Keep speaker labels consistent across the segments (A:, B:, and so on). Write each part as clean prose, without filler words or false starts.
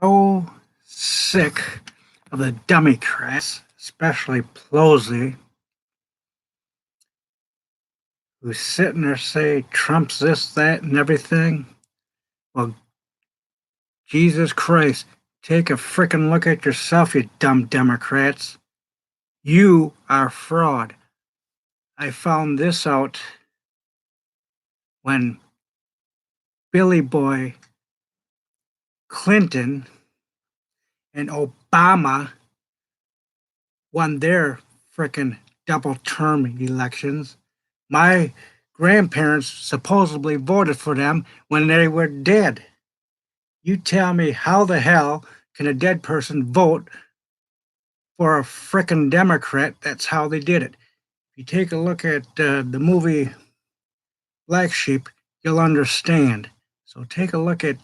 A: So sick of the Dummycrats, especially Pelosi, who's sitting there say Trump's this, that, and everything. Well, Jesus Christ, take a frickin' look at yourself, you dumb Democrats. You are fraud. I found this out when Billy Boy Clinton and Obama won their frickin' double term elections. My grandparents supposedly voted for them when they were dead. You tell me how the hell can a dead person vote for a frickin' Democrat? That's how they did it. If you take a look at the movie Black Sheep, you'll understand. So take a look at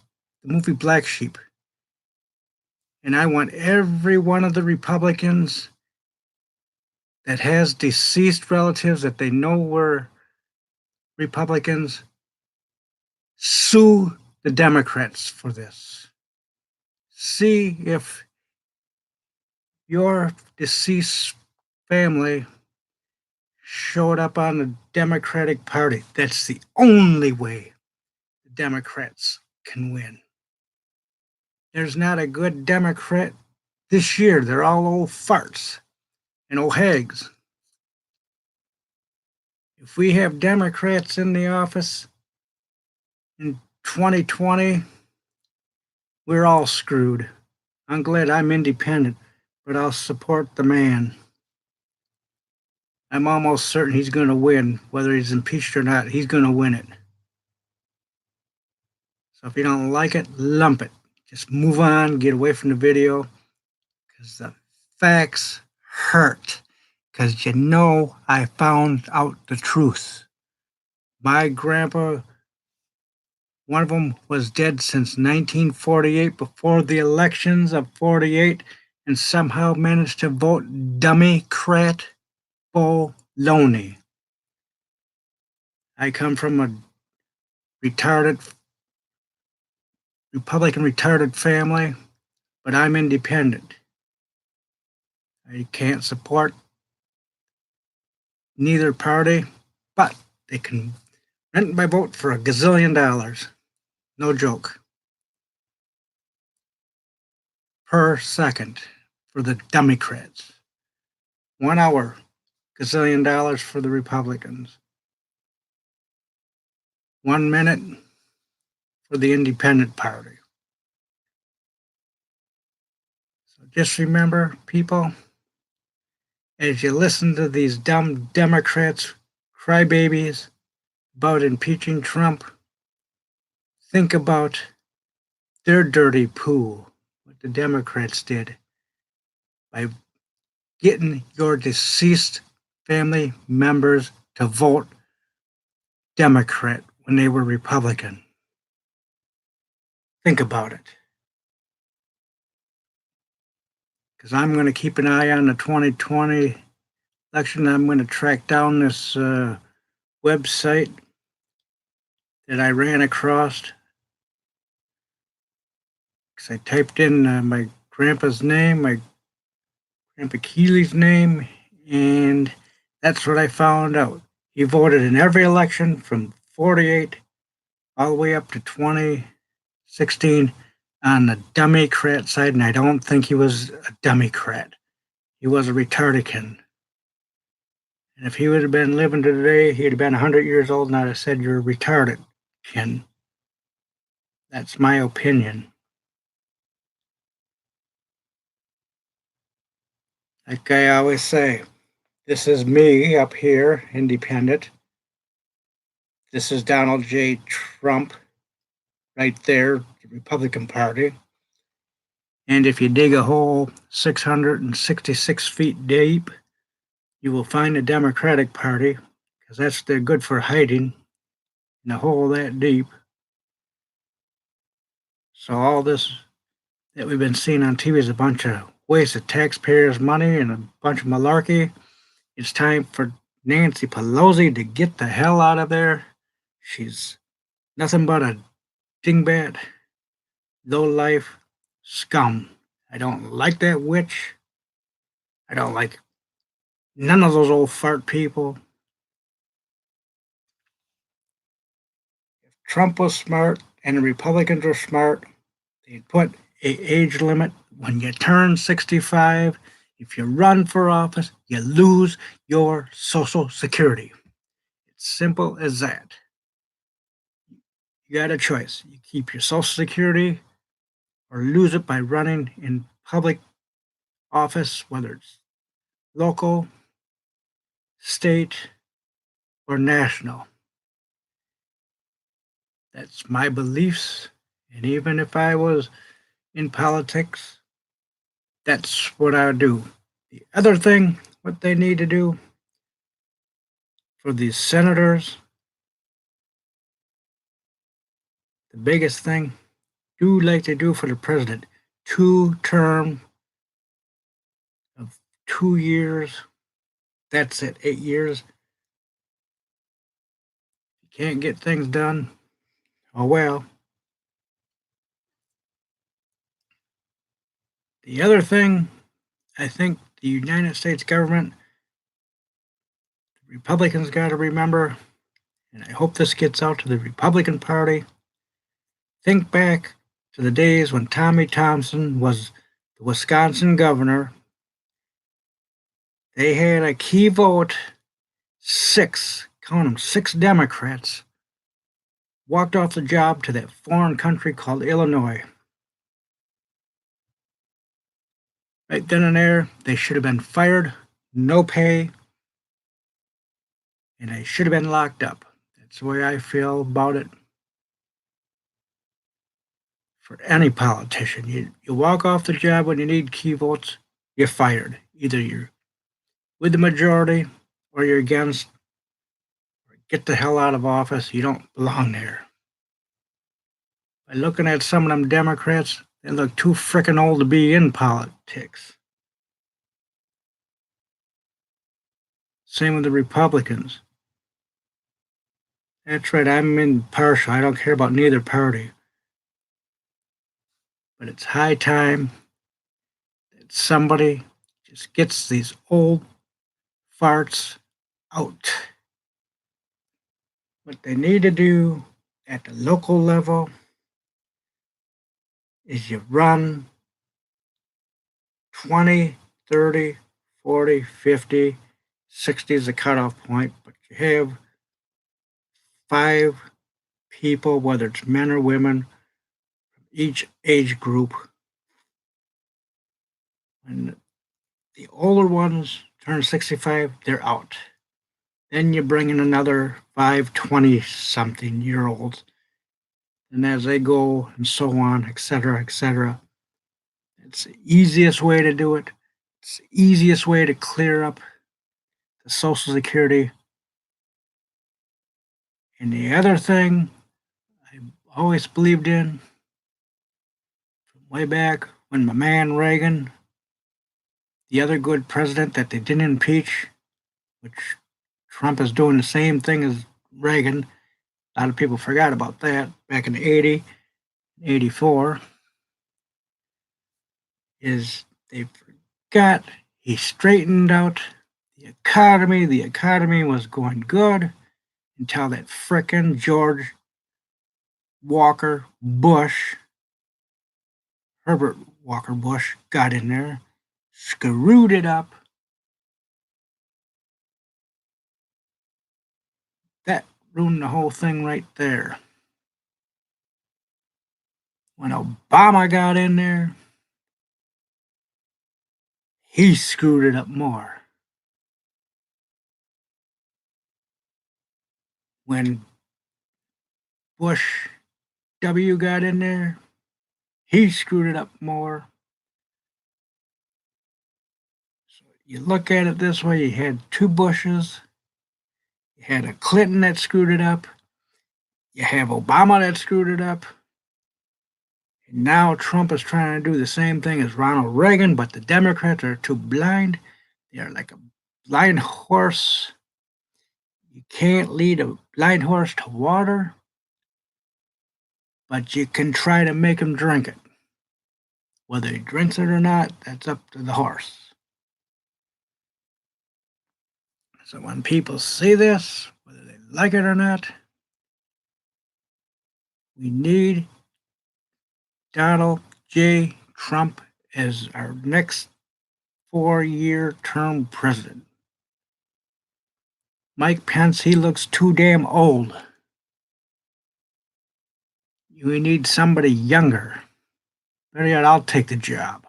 A: the movie Black Sheep. And I want every one of the Republicans that has deceased relatives that they know were Republicans sue the Democrats for this. See if your deceased family showed up on the Democratic Party. That's the only way the Democrats can win. There's not a good Democrat this year. They're all old farts and old hags. If we have Democrats in the office in 2020, we're all screwed. I'm glad I'm independent, but I'll support the man. I'm almost certain he's going to win. Whether he's impeached or not, he's going to win it. So if you don't like it, lump it. Just move on, get away from the video, because the facts hurt. Because you know I found out the truth. My grandpa, one of them was dead since 1948, before the elections of 48, and somehow managed to vote Dummycrat baloney. I come from a Republican retarded family, but I'm independent. I can't support neither party, but they can rent my vote for $1 gazillion. No joke. Per second for the Dummycrats. 1 hour, $1 gazillion for the Republicans. 1 minute for the Independent Party. So just remember, people, as you listen to these dumb Democrats, crybabies about impeaching Trump, think about their dirty poo, what the Democrats did by getting your deceased family members to vote Democrat when they were Republican. Think about it. Because I'm going to keep an eye on the 2020 election. I'm going to track down this website that I ran across. Because I typed in my grandpa's name, my Grandpa Keeley's name, and that's what I found out. He voted in every election from 48 all the way up to 2016 on the Dummycrat side, and I don't think he was a Dummycrat. He was a retardican. And if he would have been living today, he'd have been 100 years old, and I'd have said, you're retarded, Ken. That's my opinion. Like I always say, this is me up here, independent. This is Donald J. Trump, right there, the Republican Party. And if you dig a hole 666 feet deep, you will find the Democratic Party, because they're good for hiding in a hole that deep. So all this that we've been seeing on TV is a bunch of waste of taxpayers' money and a bunch of malarkey. It's time for Nancy Pelosi to get the hell out of there. She's nothing but a dingbat, low life scum. I don't like that witch. I don't like none of those old fart people. Trump was smart and the Republicans are smart. They put a age limit when you turn 65. If you run for office, you lose your Social Security. It's simple as that. You got a choice. You keep your Social Security or lose it by running in public office, whether it's local, state, or national. That's my beliefs. And even if I was in politics, that's what I would do. The other thing, what they need to do for these senators, the biggest thing, do like they do for the president. 2 term of 2 years. That's it, 8 years. You can't get things done. Oh well. The other thing, I think the United States government, the Republicans got to remember, and I hope this gets out to the Republican Party. Think back to the days when Tommy Thompson was the Wisconsin governor. They had a key vote. Count them, 6 Democrats walked off the job to that foreign country called Illinois. Right then and there, they should have been fired, no pay, and they should have been locked up. That's the way I feel about it for any politician. You walk off the job when you need key votes, you're fired. Either you're with the majority or you're against, or get the hell out of office. You don't belong there. By looking at some of them Democrats, they look too frickin' old to be in politics. Same with the Republicans. That's right, I'm impartial. I don't care about neither party. But it's high time that somebody just gets these old farts out. What they need to do at the local level is you run 20, 30, 40, 50, 60 is the cutoff point, but you have 5 people, whether it's men or women, each age group. And the older ones turn 65, they're out. Then you bring in another 5 20-something year olds. And as they go and so on, etc., etc. It's the easiest way to do it. It's the easiest way to clear up the Social Security. And the other thing I always believed in, from way back when my man Reagan, the other good president that they didn't impeach, which Trump is doing the same thing as Reagan. A lot of people forgot about that back in 80, 84, is they forgot he straightened out the economy. The economy was going good until that frickin' George Walker Bush, Herbert Walker Bush, got in there, screwed it up. That ruined the whole thing right there. When Obama got in there, he screwed it up more. When Bush W got in there, he screwed it up more. So you look at it this way, you had 2 Bushes, you had a Clinton that screwed it up, you have Obama that screwed it up, and now Trump is trying to do the same thing as Ronald Reagan, but the Democrats are too blind. They are like a blind horse. You can't lead a blind horse to water. but you can try to make him drink it. Whether he drinks it or not, that's up to the horse. So when people see this, whether they like it or not, we need Donald J. Trump as our next 4-year term president. Mike Pence, he looks too damn old. We need somebody younger. Better yet, I'll take the job.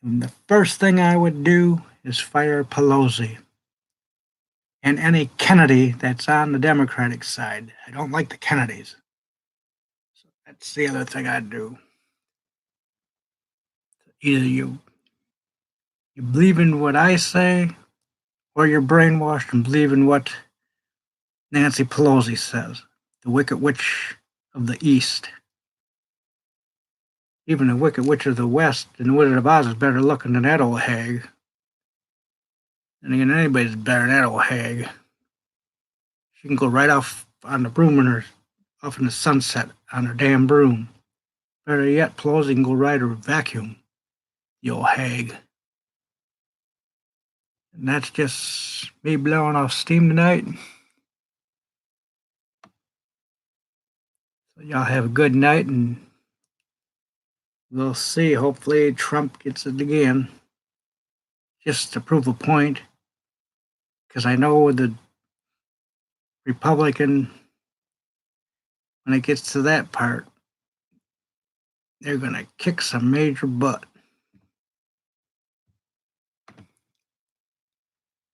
A: And the first thing I would do is fire Pelosi and any Kennedy that's on the Democratic side. I don't like the Kennedys. So that's the other thing I'd do. Either you believe in what I say, or you're brainwashed and believe in what Nancy Pelosi says, the Wicked Witch of the East. Even the Wicked Witch of the West and the Wizard of Oz is better looking than that old hag. And again, anybody's better than that old hag. She can go right off on the broom and off in the sunset on her damn broom. Better yet, Pelosi can go ride her vacuum, the old hag. And that's just me blowing off steam tonight. So y'all have a good night, and we'll see. Hopefully Trump gets it again. Just to prove a point. Because I know with the Republican, when it gets to that part, they're going to kick some major butt.